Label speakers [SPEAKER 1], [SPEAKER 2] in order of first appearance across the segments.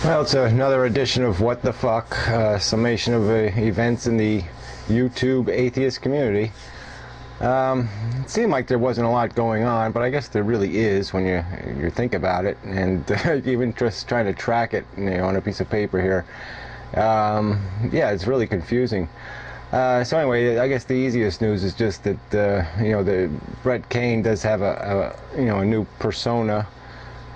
[SPEAKER 1] Well, it's another edition of What the Fuck, summation of events in the YouTube atheist community. It seemed like there wasn't a lot going on, but I guess there really is when you think about it, and even just trying to track it, on a piece of paper here. Yeah, it's really confusing. So anyway, I guess the easiest news is just that the Brett Kane does have a new persona.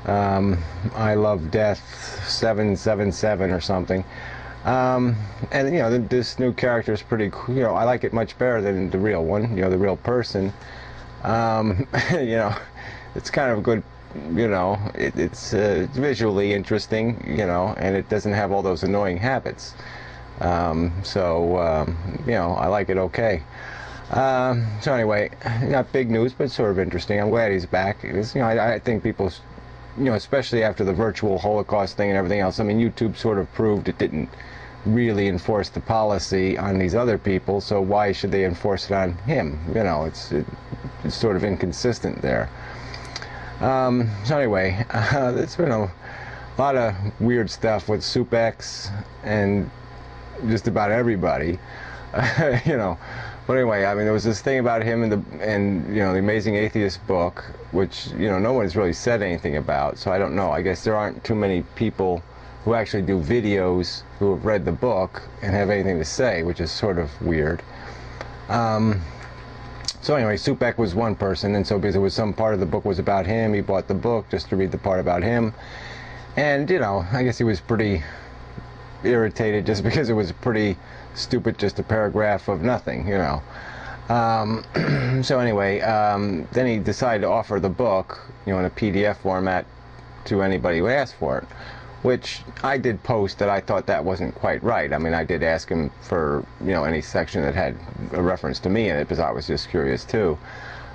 [SPEAKER 1] I Love Death 777 or something, and this new character is pretty cool. I like it much better than the real one, the real person. It's kind of good, it's visually interesting, and it doesn't have all those annoying habits. I like it okay. So anyway, not big news, but sort of interesting. I'm glad he's back. I think people, especially after the virtual Holocaust thing and everything else, I mean, YouTube sort of proved it didn't really enforce the policy on these other people, so why should they enforce it on him? It's sort of inconsistent there. So anyway, there's been a lot of weird stuff with SoupX and just about everybody, But anyway, I mean, there was this thing about him and the Amazing Atheist book, which no one's really said anything about. So I don't know. I guess there aren't too many people who actually do videos who have read the book and have anything to say, which is sort of weird. So anyway, SoupX was one person, and so because it was some part of the book was about him, he bought the book just to read the part about him. And I guess he was pretty irritated just because it was pretty stupid, just a paragraph of nothing, So anyway, then he decided to offer the book, in a PDF format to anybody who asked for it, which I did post that I thought that wasn't quite right. I mean, I did ask him for, any section that had a reference to me in it, because I was just curious too.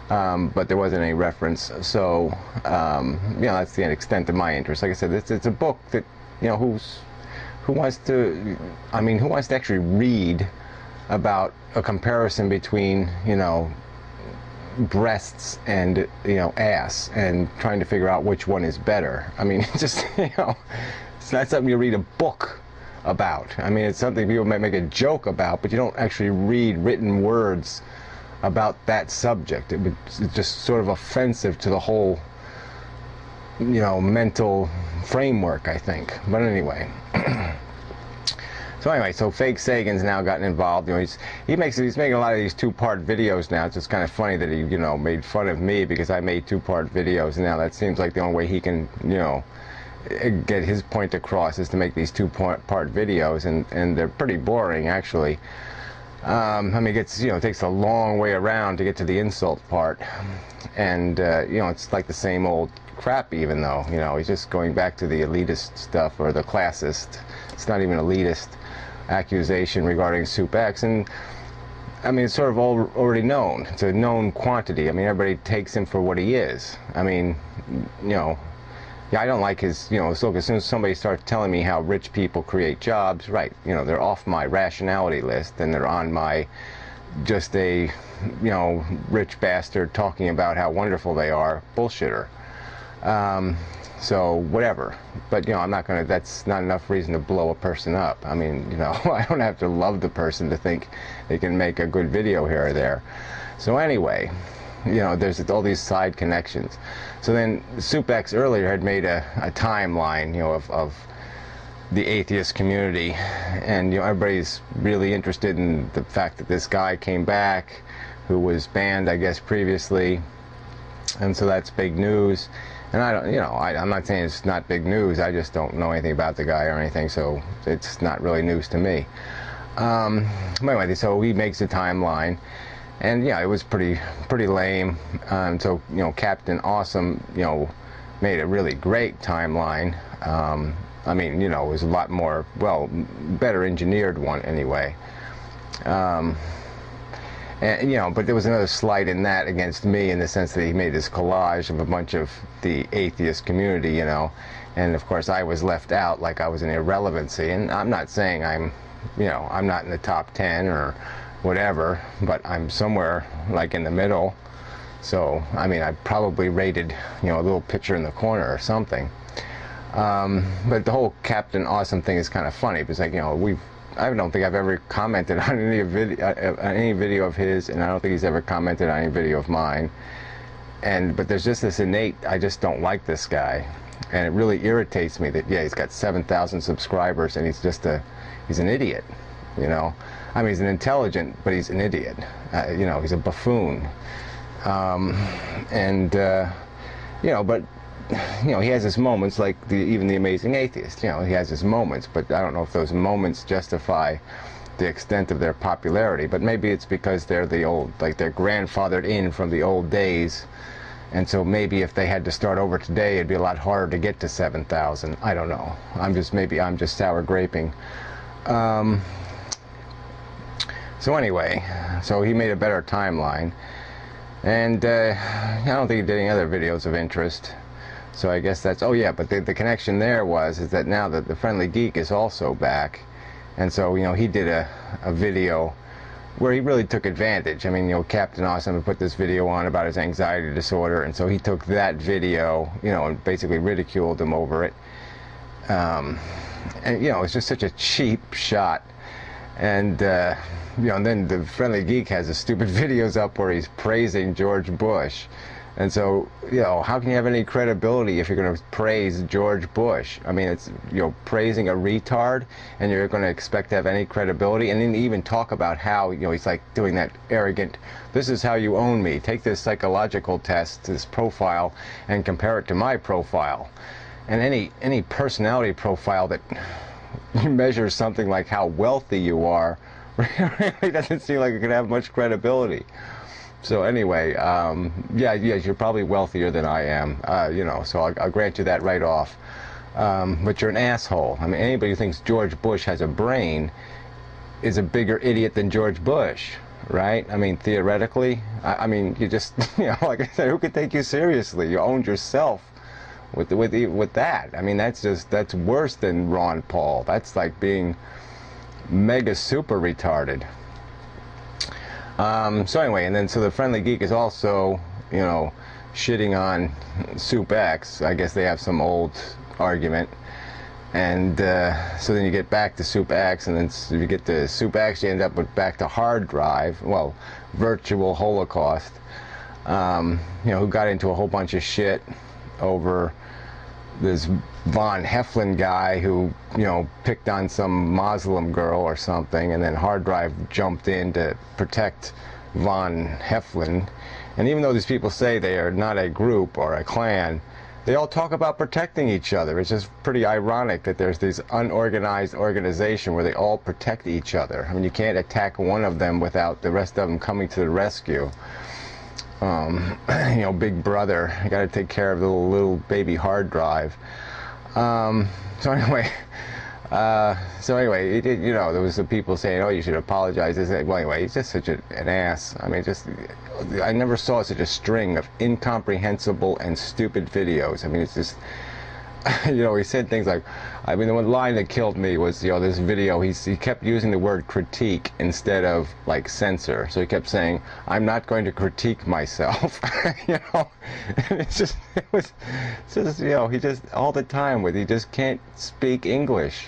[SPEAKER 1] But there wasn't any reference, so, that's the extent of my interest. Like I said, it's a book that, who wants to actually read about a comparison between, breasts and, ass, and trying to figure out which one is better? I mean, just, it's not something you read a book about. I mean, it's something people might make a joke about, but you don't actually read written words about that subject. It's just sort of offensive to the whole, mental framework, I think. But anyway. So Fake Sagan's now gotten involved. He's making a lot of these two-part videos now. It's just kind of funny that he, made fun of me because I made two-part videos. And now that seems like the only way he can, get his point across is to make these two-part videos, and they're pretty boring, actually. I mean, it takes a long way around to get to the insult part, and it's like the same old crap, even though he's just going back to the elitist stuff, or the classist. It's not even elitist accusation regarding SoupX, and I mean, it's sort of already known. It's a known quantity. I mean, everybody takes him for what he is. I mean, yeah, I don't like his, look, as soon as somebody starts telling me how rich people create jobs, right, they're off my rationality list, and they're on my just a, rich bastard talking about how wonderful they are bullshitter. So whatever, but I'm not gonna, that's not enough reason to blow a person up. I mean, I don't have to love the person to think they can make a good video here or there. So anyway, there's all these side connections. So then SoupX earlier had made a timeline, of the atheist community, and everybody's really interested in the fact that this guy came back who was banned, I guess, previously, and so that's big news. And I don't, I'm not saying it's not big news. I just don't know anything about the guy or anything, so it's not really news to me. Anyway, so he makes a timeline, and yeah, it was pretty lame. So Captain Awesome, made a really great timeline. I mean, it was a lot more, well, better engineered one anyway. And, but there was another slight in that against me, in the sense that he made this collage of a bunch of the atheist community, and of course I was left out, like I was an irrelevancy. And I'm not saying I'm not in the top 10 or whatever, but I'm somewhere like in the middle. So I mean, I probably rated, a little picture in the corner or something. But the whole Captain Awesome thing is kind of funny because, like, you know, I don't think I've ever commented on any video of his, and I don't think he's ever commented on any video of mine. But there's just this innate, I just don't like this guy, and it really irritates me that, yeah, he's got 7,000 subscribers and he's an idiot, you know. I mean, he's an intelligent, but he's an idiot. You know, he's a buffoon. You know, but you know, he has his moments, like even the Amazing Atheist. You know, he has his moments, but I don't know if those moments justify the extent of their popularity. But maybe it's because they're the old, like they're grandfathered in from the old days, and so maybe if they had to start over today, it'd be a lot harder to get to 7,000. I don't know. Maybe I'm just sour graping. So anyway, so he made a better timeline, and I don't think he did any other videos of interest. So I guess that's, oh yeah, but the connection there is that now that the Friendly Geek is also back, and so, you know, he did a video where he really took advantage. I mean, you know, Captain Awesome put this video on about his anxiety disorder, and so he took that video, you know, and basically ridiculed him over it. And, you know, it's just such a cheap shot. And, you know, and then the Friendly Geek has the stupid videos up where he's praising George Bush. And so, you know, how can you have any credibility if you're going to praise George Bush? I mean, it's, you know, praising a retard, and you're going to expect to have any credibility, and then even talk about how, you know, he's like doing that arrogant, this is how you own me, take this psychological test, this profile, and compare it to my profile. And any personality profile that measures something like how wealthy you are really doesn't seem like it could have much credibility. So anyway, yeah, you're probably wealthier than I am, you know, so I'll grant you that right off. But you're an asshole. I mean, anybody who thinks George Bush has a brain is a bigger idiot than George Bush, right? I mean, theoretically, I mean, you just, you know, like I said, who could take you seriously? You owned yourself with that. I mean, that's worse than Ron Paul. That's like being mega super retarded. So anyway, and then so the Friendly Geek is also, you know, shitting on Soup X. I guess they have some old argument, and so then you get back to Soup X, and then if you get to Soup X, you end up with back to Hard Drive, well, Virtual Holocaust, you know, who got into a whole bunch of shit over this Von Heflin guy who, you know, picked on some Muslim girl or something, and then Hard Drive jumped in to protect Von Heflin. And even though these people say they are not a group or a clan, they all talk about protecting each other. It's just pretty ironic that there's this unorganized organization where they all protect each other. I mean, you can't attack one of them without the rest of them coming to the rescue. You know, Big Brother, you got to take care of the little baby Hard Drive. So anyway, you know, there was some people saying, oh, you should apologize. Well, anyway, he's just such an ass. I mean, I never saw such a string of incomprehensible and stupid videos. I mean, it's just, you know, he said things like, I mean, the one line that killed me was, you know, this video, he kept using the word critique instead of, like, censor. So he kept saying, I'm not going to critique myself, you know, and it was just, you know, he just, all the time he just can't speak English.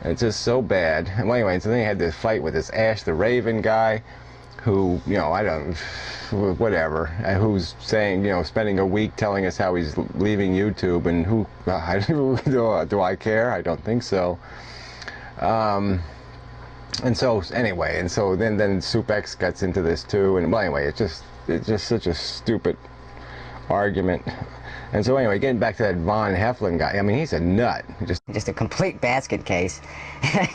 [SPEAKER 1] It's just so bad. And well, anyway, so then he had this fight with this Ash the Raven guy, who, you know, I don't, whatever, and who's saying, you know, spending a week telling us how he's leaving YouTube, and who, do I care? I don't think so. And so, anyway, and so then Soup X gets into this too, and well, anyway, it's just such a stupid argument. And so anyway, getting back to that Von Heflin guy, I mean, he's a nut.
[SPEAKER 2] Just a complete basket case.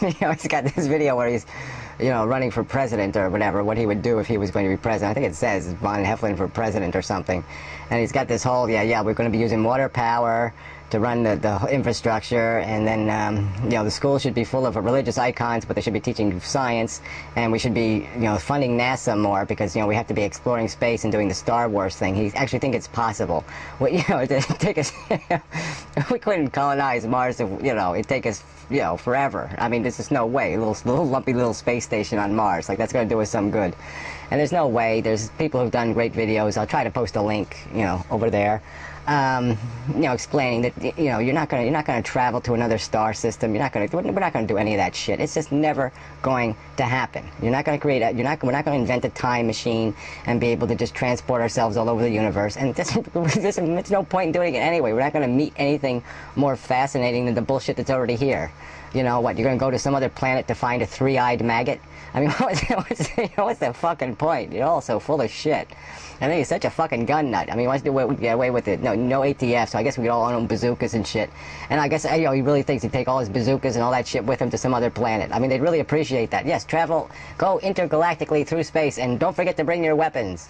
[SPEAKER 2] You know, he's got this video where he's, you know, running for president or whatever, what he would do if he was going to be president. I think it says Von Heflin for president or something. And he's got this whole, yeah, we're going to be using water power to run the infrastructure, and then, you know, the schools should be full of religious icons, but they should be teaching science, and we should be, you know, funding NASA more because, you know, we have to be exploring space and doing the Star Wars thing. He actually think it's possible. Well, you know, to take us, we couldn't colonize Mars if, you know, it'd take us, you know, forever. I mean, there's just no way. A little lumpy little space station on Mars, like, that's going to do us some good. And there's no way. There's people who've done great videos. I'll try to post a link, you know, over there. you know, explaining that, you know, you're not gonna travel to another star system. We're not gonna do any of that shit. It's just never going to happen. You're not gonna create we're not gonna invent a time machine and be able to just transport ourselves all over the universe. And there's no point in doing it anyway. We're not gonna meet anything more fascinating than the bullshit that's already here. You know what? You're gonna go to some other planet to find a three-eyed maggot? I mean, what's the fucking point? You're all so full of shit. I think he's such a fucking gun nut. I mean, he wants to get away with it. No ATF, so I guess we could all own bazookas and shit. And I guess, you know, he really thinks he'd take all his bazookas and all that shit with him to some other planet. I mean, they'd really appreciate that. Yes, travel, go intergalactically through space, and don't forget to bring your weapons.